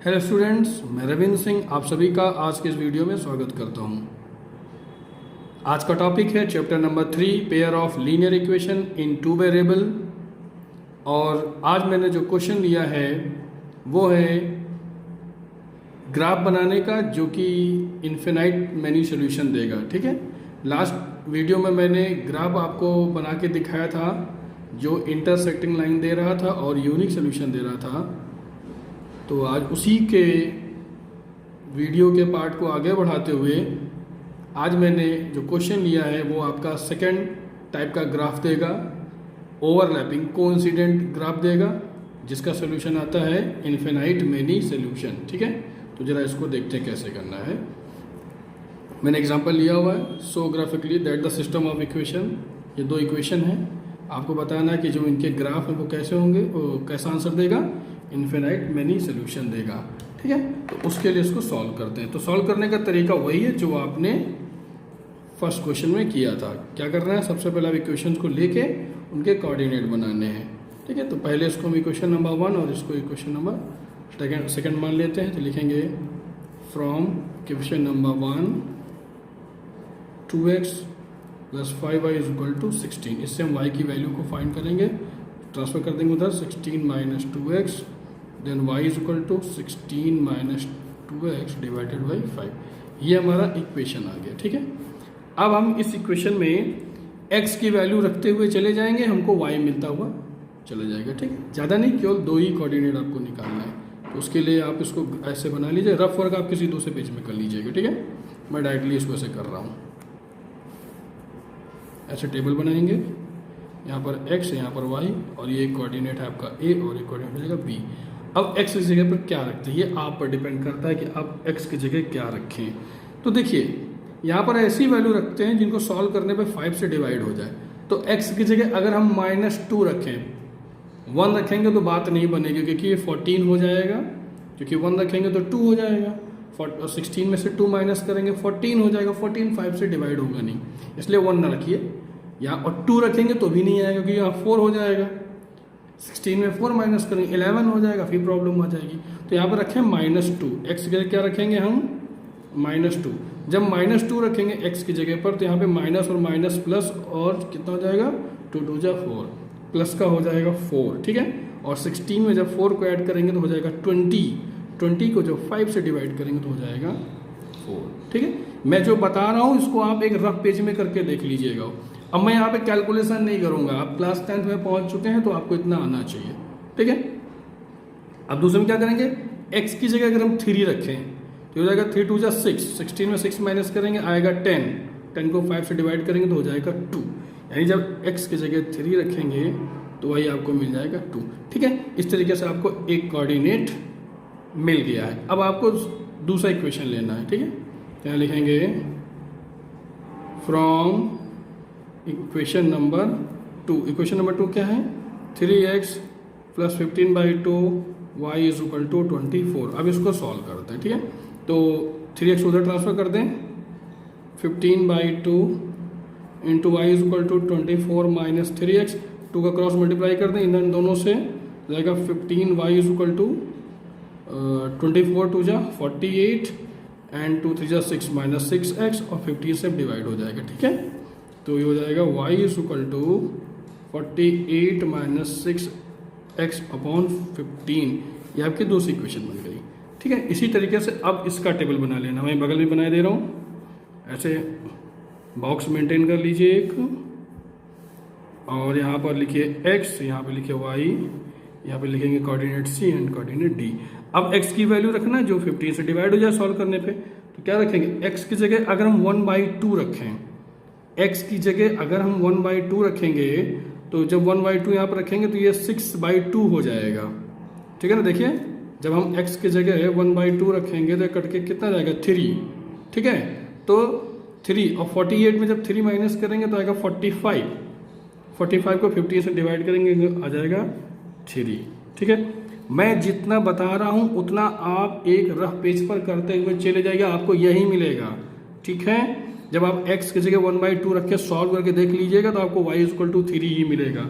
Hello students, मैं रविंद्र सिंह आप सभी का आज के इस वीडियो में स्वागत करता हूं। आज का टॉपिक है chapter number 3 pair of linear equation in two variable. और आज मैंने जो क्वेश्चन लिया है वो है ग्राफ बनाने का, जो कि इन्फिनाइट मैनी सोल्यूशन देगा। ठीक है, लास्ट वीडियो में मैंने ग्राफ आपको बना के दिखाया था जो इंटरसेक्टिंग लाइन दे रहा था और यूनिक सोल्यूशन दे रहा था। तो आज उसी के वीडियो के पार्ट को आगे बढ़ाते हुए आज मैंने जो क्वेश्चन लिया है वो आपका सेकंड टाइप का ग्राफ देगा, ओवरलैपिंग कोइंसिडेंट ग्राफ देगा, जिसका सोल्यूशन आता है इन्फिनाइट मैनी सोल्यूशन। ठीक है, तो जरा इसको देखते हैं कैसे करना है। मैंने एग्जांपल लिया हुआ है, so graphically that the system of equation, ये दो इक्वेशन है, आपको बताना है कि जो इनके ग्राफ हैं वो कैसे होंगे, वो कैसा आंसर देगा, इन्फिनाइट मैनी सोल्यूशन देगा। ठीक है, तो उसके लिए इसको सॉल्व करते हैं। तो सॉल्व करने का तरीका वही है जो आपने फर्स्ट क्वेश्चन में किया था। क्या करना है, सबसे पहले आप इक्वेशन को लेके उनके कोऑर्डिनेट बनाने हैं। ठीक है, तो पहले इसको हम इक्वेशन नंबर 1 और इसको इक्वेशन नंबर सेकंड मान लेते हैं। तो लिखेंगे from equation number 1 2x + 5y = 16। इससे हम y की वैल्यू को फाइंड करेंगे, ट्रांसफर कर देंगे उधर 16 - 2x, देन y = 16 - 2x / 5। ये हमारा इक्वेशन आ गया। ठीक है, अब हम इस इक्वेशन में x की वैल्यू रखते हुए चले जाएंगे, हमको y मिलता हुआ चला जाएगा। ठीक है, ज़्यादा नहीं, केवल दो ही कोऑर्डिनेट आपको निकालना है। तो उसके लिए आप इसको ऐसे बना लीजिए, रफ वर्क आप किसी दूसरे पेज में कर लीजिएगा। ठीक है, मैं डायरेक्टली इसको ऐसे कर रहा हूँ। ऐसे टेबल बनाएंगे, यहाँ पर x, यहाँ पर y, और ये एक कोऑर्डिनेट है आपका a और एक कोऑर्डिनेट हो जाएगा b। अब x की जगह पर क्या रखते हैं, ये आप पर डिपेंड करता है कि आप x की जगह क्या रखें। तो देखिए, यहाँ पर ऐसी वैल्यू रखते हैं जिनको सॉल्व करने पे 5 से डिवाइड हो जाए। तो x की जगह अगर हम -2 रखें, 1 रखेंगे तो बात नहीं बनेगी, क्योंकि ये 14 हो जाएगा, क्योंकि 1 रखेंगे तो 2 हो जाएगा, 16 में से 2 माइनस करेंगे 14 हो जाएगा। 14 5 से डिवाइड होगा नहीं, इसलिए 1 ना रखिए यहाँ, और 2 रखेंगे तो भी नहीं आएगा, क्योंकि यहाँ 4 हो जाएगा। 16 में 4 माइनस करेंगे 11 हो जाएगा, फिर प्रॉब्लम आ जाएगी। तो यहाँ पर रखें -2, x की जगह क्या रखेंगे हम, -2। जब -2 रखेंगे x की जगह पर, तो यहाँ पे माइनस और माइनस प्लस, और कितना हो जाएगा, 2 2 जा 4, प्लस का हो जाएगा 4। ठीक है, और 16 में जब 4 को ऐड करेंगे तो हो जाएगा 20 को जब 5 से डिवाइड करेंगे तो हो जाएगा 4। ठीक है, मैं जो बता रहा हूँ इसको आप एक रफ पेज में करके देख लीजिएगा। अब मैं यहाँ पे कैलकुलेशन नहीं करूँगा, आप क्लास 10th में पहुँच चुके हैं तो आपको इतना आना चाहिए। ठीक है, अब दूसरे में क्या करेंगे, x की जगह अगर हम 3 रखें तो हो जाएगा 3 2 जा 6, 16 में 6 माइनस करेंगे आएगा 10 को 5 से डिवाइड करेंगे तो हो जाएगा 2। यानी जब x की जगह 3 रखेंगे तो वही आपको मिल जाएगा 2। ठीक है, इस तरीके से आपको एक कोऑर्डिनेट मिल गया है। अब आपको दूसरा इक्वेशन लेना है। ठीक है, यहाँ लिखेंगे from equation number 2। Equation number 2 क्या है, 3x + 15/2 y = 24। अब इसको सॉल्व करते हैं। ठीक है, तो 3x उधर ट्रांसफर कर दें, 15/2 × y = 24 - 3x, 2 का क्रॉस मल्टीप्लाई कर दें इन दोनों से, जाएगा 15y = 24 2 जा 48 एंड 2 3 जा 6 -6x, और 15 से डिवाइड हो जाएगा। ठीक है, तो ये हो जाएगा y = 48 - 6x / 15। ये आपकी दूसरी इक्वेशन बन गई। ठीक है, इसी तरीके से अब इसका टेबल बना लेना, मैं बगल में बना दे रहा हूँ। ऐसे बॉक्स मेंटेन कर लीजिए एक, और यहाँ पर लिखिए x, यहाँ पर लिखिए y, यहाँ पे लिखेंगे coordinate c and coordinate d। अब x की वैल्यू रखना है जो 15 से डिवाइड हो जाए सॉल्व करने पे। तो क्या रखेंगे, x की जगह अगर हम 1/2 रखें, x की जगह अगर हम 1/2 रखेंगे, तो जब 1/2 यहाँ पर रखेंगे तो ये 6/2 हो जाएगा। ठीक है ना, देखिए जब हम x की जगह 1/2 रखेंगे तो कट के कितना जाएगा, 3। ठीक है, तो 3 और 48 में जब 3 माइनस करेंगे तो आएगा 45 को 15 से डिवाइड करेंगे आ जाएगा 3। ठीक है, मैं जितना बता रहा हूँ उतना आप एक रफ पेज पर करते हुए चले जाइएगा, आपको यही मिलेगा। ठीक है, जब आप x की जगह 1/2 रख के सॉल्व करके देख लीजिएगा तो आपको y = 3 ही मिलेगा।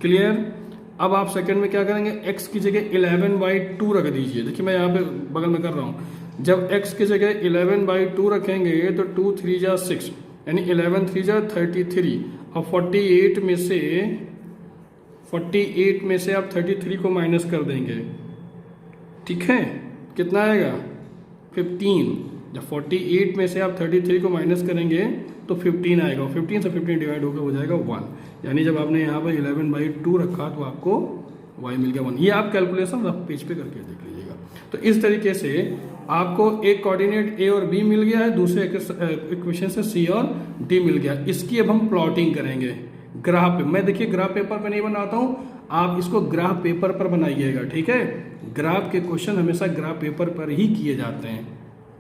क्लियर, अब आप सेकंड में क्या करेंगे, x की जगह 11/2 रख दीजिए। देखिए मैं यहाँ पे बगल में कर रहा हूँ। जब x की जगह 11/2 रखेंगे तो 2 3 जा 6, यानी 11 3 जा 33। अब 48 में से आप 33 को माइनस कर देंगे, ठीक है, कितना आएगा 15। जब 48 में से आप 33 को माइनस करेंगे तो 15 आएगा, 15 से 15 डिवाइड होकर हो जाएगा 1। यानी जब आपने यहाँ पर 11/2 रखा तो आपको y मिल गया 1। ये आप कैलकुलेशन रफ पेज पे करके देख लीजिएगा। तो इस तरीके से आपको एक कोऑर्डिनेट a और b मिल गया है, दूसरे इक्वेशन से c और d मिल गया। इसकी अब हम प्लॉटिंग करेंगे ग्राफ पे। मैं देखिए ग्राफ पेपर पे नहीं बनाता हूँ, आप इसको ग्राफ पेपर पर बनाइएगा, ठीक है। ग्राफ के क्वेश्चन हमेशा ग्राफ पेपर पर ही किए जाते हैं।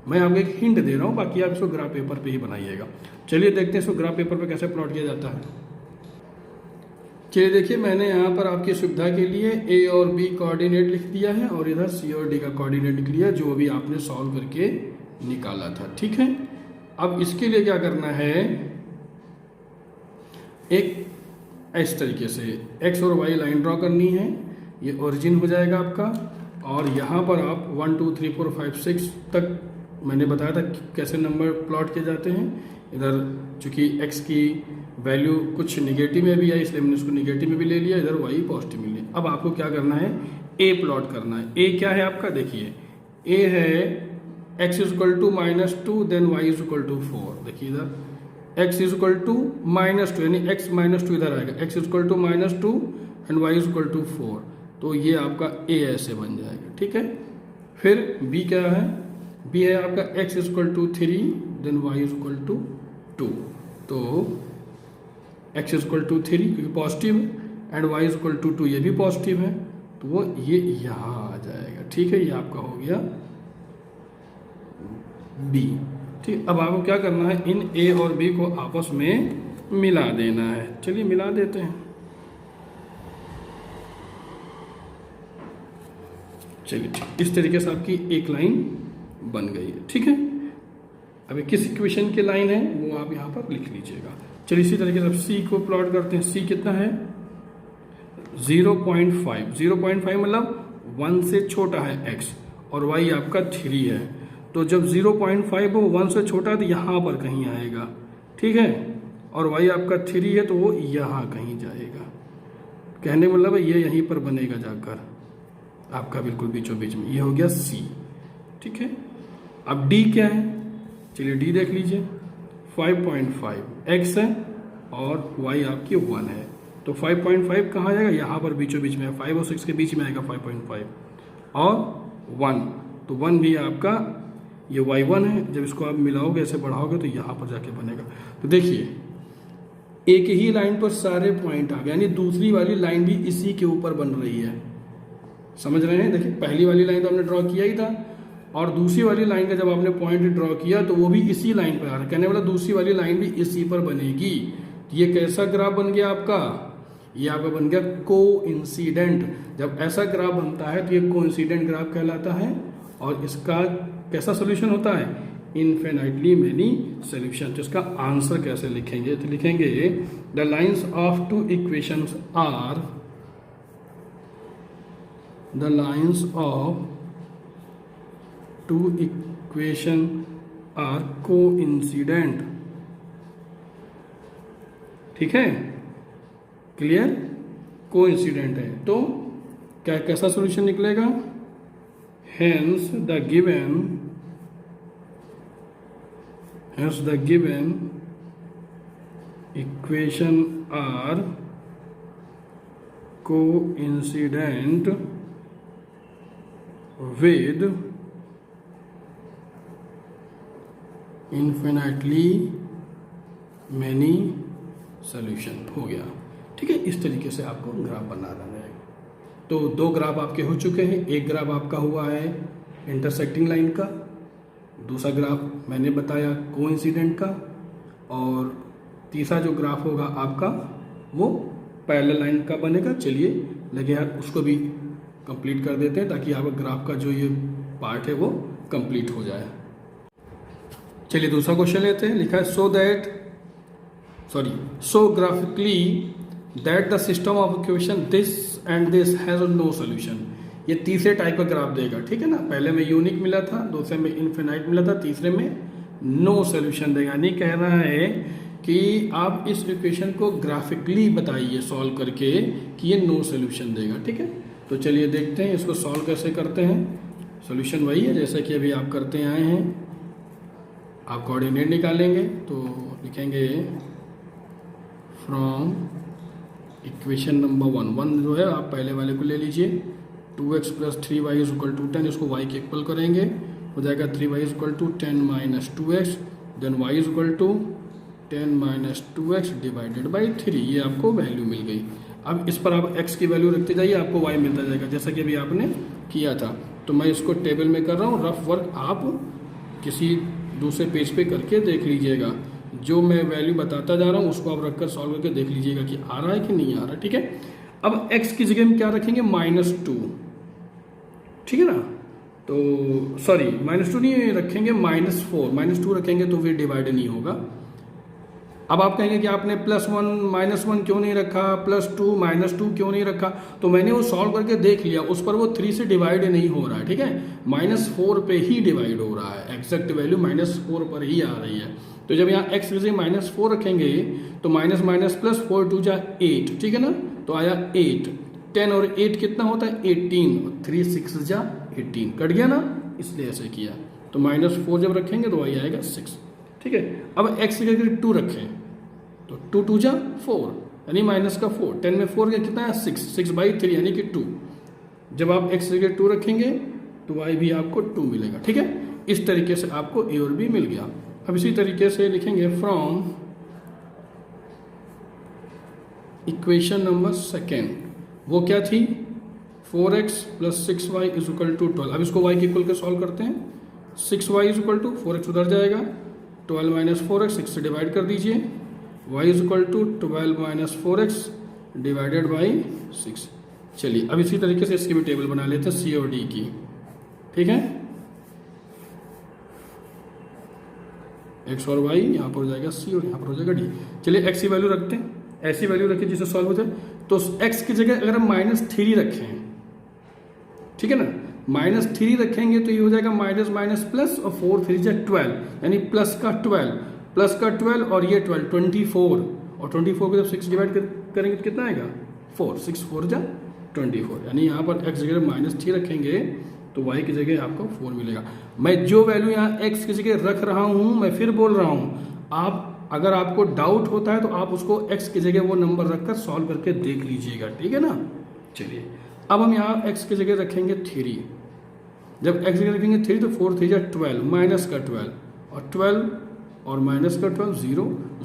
मैं आपको एक हिंट दे रहा हूँ, बाकी आप इसको ग्राफ पेपर पे ही बनाइएगा। चलिए देखते हैं इसको ग्राफ पेपर पे कैसे प्लॉट किया जाता है। चलिए देखिए मैंने यहाँ पर आपकी सुविधा के लिए a और b कोऑर्डिनेट लिख दिया है और इधर c और d का कोऑर्डिनेट लिख लिया, जो अभी आपने सॉल्व करके निकाला था, ठीक है। अब इसके लिए क्या करना है, एक इस तरीके से x और y लाइन ड्रॉ करनी है। ये ओरिजिन हो जाएगा आपका, और यहाँ पर आप 1 2 3 4 5 6 तक मैंने बताया था कैसे नंबर प्लॉट किए जाते हैं। इधर चूंकि x की वैल्यू कुछ निगेटिव में भी है, इसलिए मैंने उसको निगेटिव में भी ले लिया, इधर y पॉजिटिव में लिया। अब आपको क्या करना है, a प्लॉट करना है। a क्या है आपका, देखिए a है x = -2 देन y = 4। देखिए इधर x = -2 यानी x -2 इधर आएगा, x = -2 एंड y = 4। तो ये आपका a ऐसे बन जाएगा, ठीक है। फिर b क्या है, b है आपका x = 3 देन y = 2। तो x = 3 क्योंकि पॉजिटिव है एंड y = 2 ये भी पॉजिटिव है, तो वो ये यहाँ आ जाएगा, ठीक है। ये आपका हो गया b, ठीक। अब आपको क्या करना है, इन a और b को आपस में मिला देना है। चलिए मिला देते हैं। चलिए ठीक, इस तरीके से आपकी एक लाइन बन गई है, ठीक है। अभी किस इक्वेशन की लाइन है वो आप यहाँ पर लिख लीजिएगा। चलिए इसी तरीके से अब c को प्लॉट करते हैं। c कितना है, 0.5। 0.5 मतलब 1 से छोटा है x और y आपका 3 है। तो जब 0.5 हो 1 से छोटा है तो यहाँ पर कहीं आएगा, ठीक है। और y आपका 3 है तो वो यहाँ कहीं जाएगा। कहने मतलब ये यहीं पर बनेगा जाकर आपका बिल्कुल बीचों बीच में। ये हो गया c, ठीक है। अब d क्या है, चलिए d देख लीजिए। 5.5 x है और y आपकी 1 है, तो 5.5 कहाँ जाएगा, यहाँ पर बीचों बीच में, 5 और 6 के बीच में आएगा 5.5 और 1, तो 1 भी आपका ये y1 है। जब इसको आप मिलाओगे ऐसे बढ़ाओगे तो यहाँ पर जाके बनेगा। तो देखिए एक ही लाइन पर सारे पॉइंट आ गए, यानी दूसरी वाली लाइन भी इसी के ऊपर बन रही है, समझ रहे हैं। देखिए पहली वाली लाइन तो हमने ड्रॉ किया ही था, और दूसरी वाली लाइन का जब आपने पॉइंट ड्रॉ किया तो वो भी इसी लाइन पर आ रहा है। कहने वाला दूसरी वाली लाइन भी इसी पर बनेगी। ये कैसा ग्राफ बन गया आपका, ये आपका बन गया कोइंसिडेंट। जब ऐसा ग्राफ बनता है तो ये कोइंसिडेंट ग्राफ कहलाता है। और इसका कैसा सोल्यूशन होता है, इनफिनिटली मेनी सोल्यूशन। तो इसका आंसर कैसे लिखेंगे, तो लिखेंगे the lines of two equations are, the lines of two equation are coincident, ठीक है, क्लियर, कोइंसिडेंट है। तो क्या कैसा सॉल्यूशन निकलेगा, hence the given equation are coincident with infinitely many solution. हो गया, ठीक है। इस तरीके से आपको ग्राफ बनाना है। तो दो ग्राफ आपके हो चुके हैं। एक ग्राफ आपका हुआ है इंटरसेक्टिंग लाइन का, दूसरा ग्राफ मैंने बताया कोइंसिडेंट का, और तीसरा जो ग्राफ होगा आपका वो पैरेलल लाइन का बनेगा। चलिए लगे हाथ उसको भी कंप्लीट कर देते हैं ताकि आपका ग्राफ का जो ये पार्ट है वो कंप्लीट हो जाए। चलिए दूसरा क्वेश्चन लेते हैं। लिखा है so graphically that the system of equation this and this has no solution. ये तीसरे टाइप का ग्राफ देगा, ठीक है ना। पहले में यूनिक मिला था, दूसरे में इनफिनाइट मिला था, तीसरे में नो सोल्यूशन देगा। यानी कह रहा है कि आप इस इक्वेशन को ग्राफिकली बताइए सॉल्व करके कि ये नो सोल्यूशन देगा, ठीक है। तो चलिए देखते हैं इसको सॉल्व कैसे करते हैं। सोल्यूशन वही है जैसा कि अभी आप करते आए हैं। आप कोऑर्डिनेट निकालेंगे तो लिखेंगे फ्रॉम इक्वेशन नंबर 1 जो है आप पहले वाले को ले लीजिए, 2x + 3y = 10, इसको y के इक्वल करेंगे, हो जाएगा 3y = 10 - 2x, then y = 10 - 2x / 3। ये आपको वैल्यू मिल गई। अब इस पर आप x की वैल्यू रखते जाइए, आपको y मिलता जाएगा जैसा कि अभी आपने किया था। तो मैं इसको टेबल में कर रहा हूँ, रफ वर्क आप किसी दूसरे पेज पे करके देख लीजिएगा। जो मैं वैल्यू बताता जा रहा हूँ उसको आप रखकर सॉल्व करके देख लीजिएगा कि आ रहा है कि नहीं आ रहा है, ठीक है। अब x की जगह में क्या रखेंगे, -2, ठीक है ना। तो सॉरी -2 नहीं रखेंगे, -4, -2 रखेंगे तो फिर डिवाइड नहीं होगा। अब आप कहेंगे कि आपने +1 -1 क्यों नहीं रखा, +2 -2 क्यों नहीं रखा। तो मैंने वो सॉल्व करके देख लिया, उस पर वो 3 से डिवाइड नहीं हो रहा है, ठीक है। -4 पे ही डिवाइड हो रहा है, एग्जैक्ट वैल्यू -4 पर ही आ रही है। तो जब यहाँ x की जगह -4 रखेंगे तो माइनस + 4 × 2 = 8, ठीक है ना। तो आया 8, 10 और 8 कितना होता है 18, 3 6 = 18, कट गया ना, इसलिए ऐसे किया। तो -4 जब रखेंगे तो वही आएगा 6, ठीक है। अब x की जगह 2 रखें तो 2 × 2 = 4, यानी -4, 10 में 4 का कितना है 6/3 यानी कि 2। जब आप x की जगह 2 रखेंगे तो y भी आपको 2 मिलेगा, ठीक है। इस तरीके से आपको a और b मिल गया। अब इसी तरीके से लिखेंगे फ्रॉम इक्वेशन नंबर 2, वो क्या थी, 4x + 6y = 12। अब इसको y के इक्वल के सॉल्व करते हैं। 6y = 4x उधर जाएगा, 12 - 4x 6 से डिवाइड कर दीजिए, y = 12 - 4x / 6। चलिए अब इसी तरीके से इसकी भी टेबल बना लेते हैं c और d की, ठीक है। x और y यहाँ पर हो जाएगा c और यहाँ पर हो जाएगा d। चलिए x की वैल्यू रखते हैं, ऐसी वैल्यू रखें जिससे सॉल्व हो जाए। तो x की जगह अगर हम -3 रखें, ठीक है ना, -3 रखेंगे तो ये हो जाएगा माइनस प्लस और 4 3 = 12, यानी प्लस का 12 और ये 12 24, और 24 को जब 6 डिवाइड करेंगे तो कितना आएगा 4, 6 4 = 24, यानी यहाँ पर x जगह -3 रखेंगे तो y की जगह आपको 4 मिलेगा। मैं जो वैल्यू यहाँ x की जगह रख रहा हूँ, मैं फिर बोल रहा हूँ, आप अगर आपको डाउट होता है तो आप उसको x की जगह वो नंबर रखकर सॉल्व करके देख लीजिएगा, ठीक है ना। चलिए अब हम यहाँ x की जगह रखेंगे 3। जब x की जगह रखेंगे 3 तो 4 3 = 12, माइनस का 12 और 12 और माइनस का 12,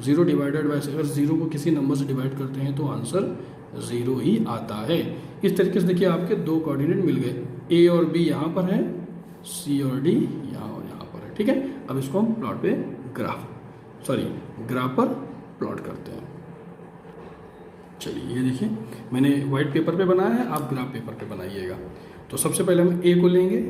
0 डिवाइडेड बाय, अगर 0 को किसी नंबर से डिवाइड करते हैं तो आंसर 0 ही आता है। इस तरीके से देखिए आपके दो कोऑर्डिनेट मिल गए, a और b यहाँ पर है, c और d यहाँ पर है, ठीक है। अब इसको हम प्लॉट पे ग्राफ पर प्लॉट करते हैं। चलिए ये देखिए मैंने वाइट पेपर पे बनाया है, आप ग्राफ पेपर पे बनाइएगा। तो सबसे पहले हम a को लेंगे,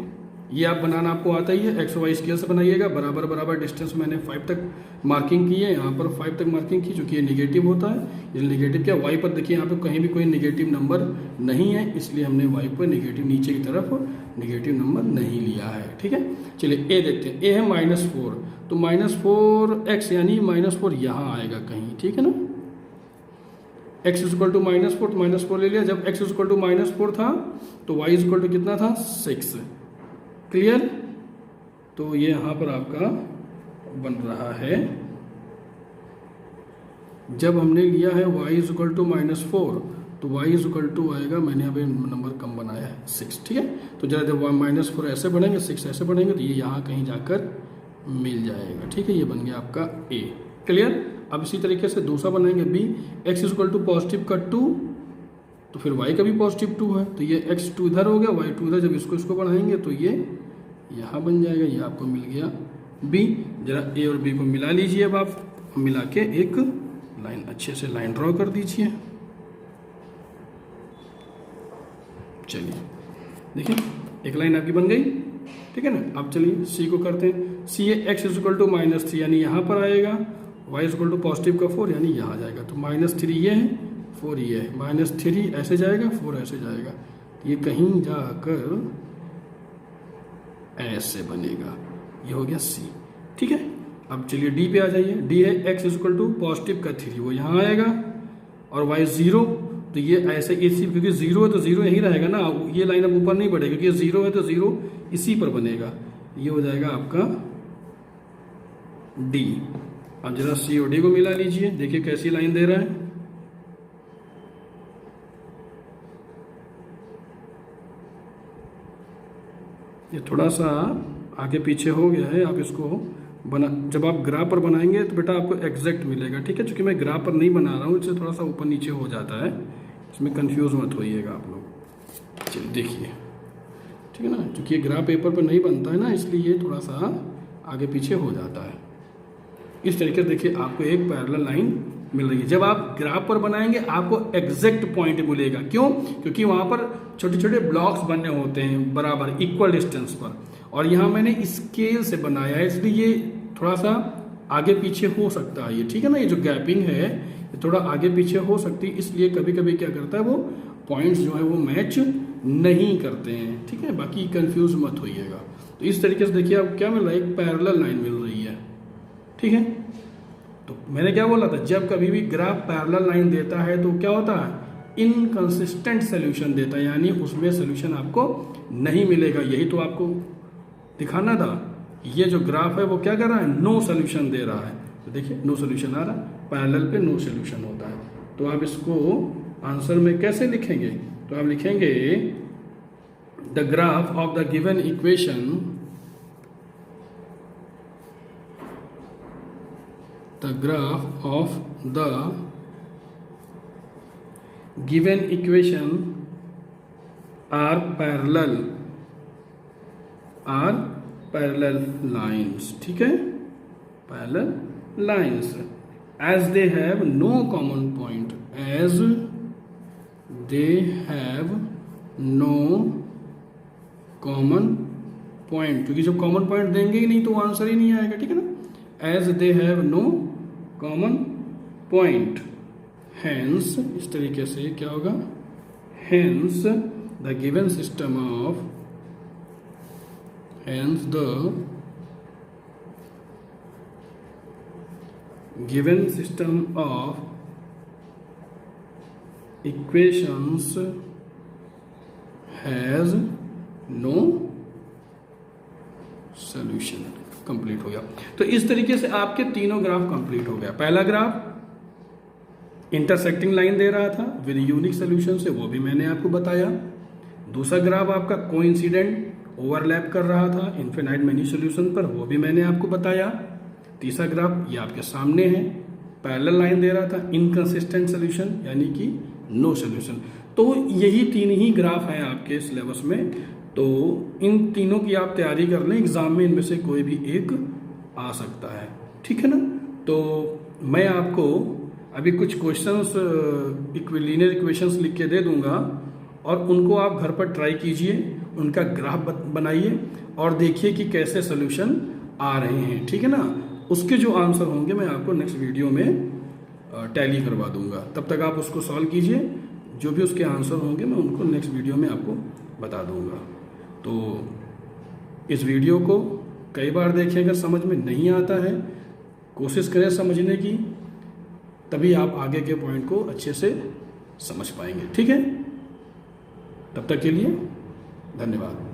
ये आप बनाना आपको आता ही है, एक्स वाई स्केल से बनाइएगा। बराबर डिस्टेंस मैंने 5 तक मार्किंग की है, यहाँ पर 5 तक मार्किंग की, क्योंकि ये निगेटिव होता है। ये निगेटिव क्या, वाई पर देखिए यहाँ पे कहीं भी कोई निगेटिव नंबर नहीं है, इसलिए हमने वाई पर निगेटिव, नीचे की तरफ निगेटिव नंबर नहीं लिया है, ठीक है। चलिए ए देखते हैं, ए है -4, तो -4x यानी -4 यहाँ आएगा कहीं, ठीक है ना। x = -4 तो -4 ले लिया। जब x = -4 था तो y = कितना था 6, क्लियर। तो ये यहाँ पर आपका बन रहा है, जब हमने लिया है y = -4 तो y = आएगा, मैंने अभी नंबर कम बनाया है 6, ठीक है। तो जरा जब -4 ऐसे बढ़ेंगे, 6 ऐसे बढ़ेंगे तो ये यहाँ कहीं जाकर मिल जाएगा, ठीक है। ये बन गया आपका a, क्लियर। अब इसी तरीके से दूसरा बनाएंगे b, x = +2 तो फिर y का भी +2 है, तो ये x2 इधर हो गया, y2 इधर। जब इसको बढ़ाएंगे तो ये यहाँ बन जाएगा, ये आपको मिल गया b। जरा a और b को मिला लीजिए। अब आप मिला के एक लाइन, अच्छे से लाइन ड्रॉ कर दीजिए। चलिए देखिए एक लाइन आपकी बन गई, ठीक है ना। अब चलिए c को करते हैं। c है x = -3 यानी यहाँ पर आएगा, y = +4 यानी यहाँ जाएगा। तो -3 ये है, 4 ये है, -3 ऐसे जाएगा, 4 ऐसे जाएगा, ये कहीं जाकर ऐसे बनेगा। ये हो गया सी। ठीक है, अब चलिए डी पे आ जाइए। डी है x इक्वल टू पॉजिटिव का 3, वो यहाँ आएगा, और y 0, तो ये ऐसे इसी, क्योंकि 0 है तो 0 यहीं रहेगा ना, ये लाइन अब ऊपर नहीं बढ़ेगी, क्योंकि 0 है तो 0 इसी पर बनेगा। ये हो जाएगा आपका डी। अब जरा सी और डी को मिला लीजिए, देखिए कैसी लाइन दे रहा है। ये थोड़ा सा आगे पीछे हो गया है, आप इसको बना, जब आप ग्राफ पर बनाएंगे तो बेटा आपको एग्जैक्ट मिलेगा। ठीक है, चूंकि मैं ग्राफ पर नहीं बना रहा हूँ, इससे थोड़ा सा ऊपर नीचे हो जाता है, इसमें कंफ्यूज मत होइएगा आप लोग। चलिए देखिए, ठीक है ना, चूंकि ये ग्राफ पेपर पर नहीं बनता है ना, इसलिए ये थोड़ा सा आगे पीछे हो जाता है। इस तरीके से देखिए आपको एक पैरेलल लाइन मिल रही है। जब आप ग्राफ पर बनाएंगे आपको एग्जैक्ट पॉइंट मिलेगा। क्यों? क्योंकि वहां पर छोटे छोटे ब्लॉक्स बने होते हैं बराबर इक्वल डिस्टेंस पर, और यहाँ मैंने स्केल से बनाया है, इसलिए ये थोड़ा सा आगे पीछे हो सकता है। ये ठीक है ना, ये जो गैपिंग है ये थोड़ा आगे पीछे हो सकती है, इसलिए कभी कभी क्या करता है, वो पॉइंट्स जो है वो मैच नहीं करते हैं। ठीक है, बाकी कंफ्यूज मत होइएगा। तो इस तरीके से देखिए आप क्या मिल रहा है, एक पैरेलल लाइन मिल रही है। ठीक है, तो मैंने क्या बोला था, जब कभी भी ग्राफ पैरेलल लाइन देता है तो क्या होता है, इनकंसिस्टेंट सोल्यूशन देता है, यानी उसमें सोल्यूशन आपको नहीं मिलेगा। यही तो आपको दिखाना था। ये जो ग्राफ है वो क्या कर रहा है, नो सोल्यूशन दे रहा है। तो देखिए नो सोल्यूशन आ रहा है, पैरेलल पे नो सोल्यूशन होता है। तो आप इसको आंसर में कैसे लिखेंगे, तो आप लिखेंगे the graph of the given equation, the graph of the given equation are parallel lines. ठीक है, parallel lines as they have no common point, as they have no common point, क्योंकि जब कॉमन पॉइंट देंगे ही नहीं तो answer ही नहीं आएगा। ठीक है ना, as they have no common point, hence इस तरीके से क्या होगा, hence the given system of, hence the given system of equations has no solution। Complete हो गया। तो इस तरीके से आपके तीनों ग्राफ कंप्लीट हो गया। पहला ग्राफ इंटरसेक्टिंग लाइन दे रहा था विद यूनिक सोल्यूशन से, वो भी मैंने आपको बताया। दूसरा ग्राफ आपका कोइंसिडेंट ओवरलैप कर रहा था इनफिनाइट मेनी सोल्यूशन पर, वो भी मैंने आपको बताया। तीसरा ग्राफ ये आपके सामने है, पैरेलल लाइन दे रहा था, इनकंसिस्टेंट सोल्यूशन यानी कि नो सोल्यूशन। तो यही तीन ही ग्राफ हैं आपके सिलेबस में। तो इन तीनों की आप तैयारी कर लें, एग्जाम में इनमें से कोई भी एक आ सकता है। ठीक है ना, तो मैं आपको अभी कुछ क्वेश्चंस लीनियर इक्वेशंस लिख के दे दूंगा, और उनको आप घर पर ट्राई कीजिए, उनका ग्राफ बनाइए और देखिए कि कैसे सोल्यूशन आ रहे हैं। ठीक है ना, उसके जो आंसर होंगे मैं आपको नेक्स्ट वीडियो में टैली करवा दूंगा। तब तक आप उसको सॉल्व कीजिए, जो भी उसके आंसर होंगे मैं उनको नेक्स्ट वीडियो में आपको बता दूंगा। तो इस वीडियो को कई बार देखें, अगर समझ में नहीं आता है कोशिश करें समझने की, तभी आप आगे के पॉइंट को अच्छे से समझ पाएंगे। ठीक है, तब तक के लिए धन्यवाद।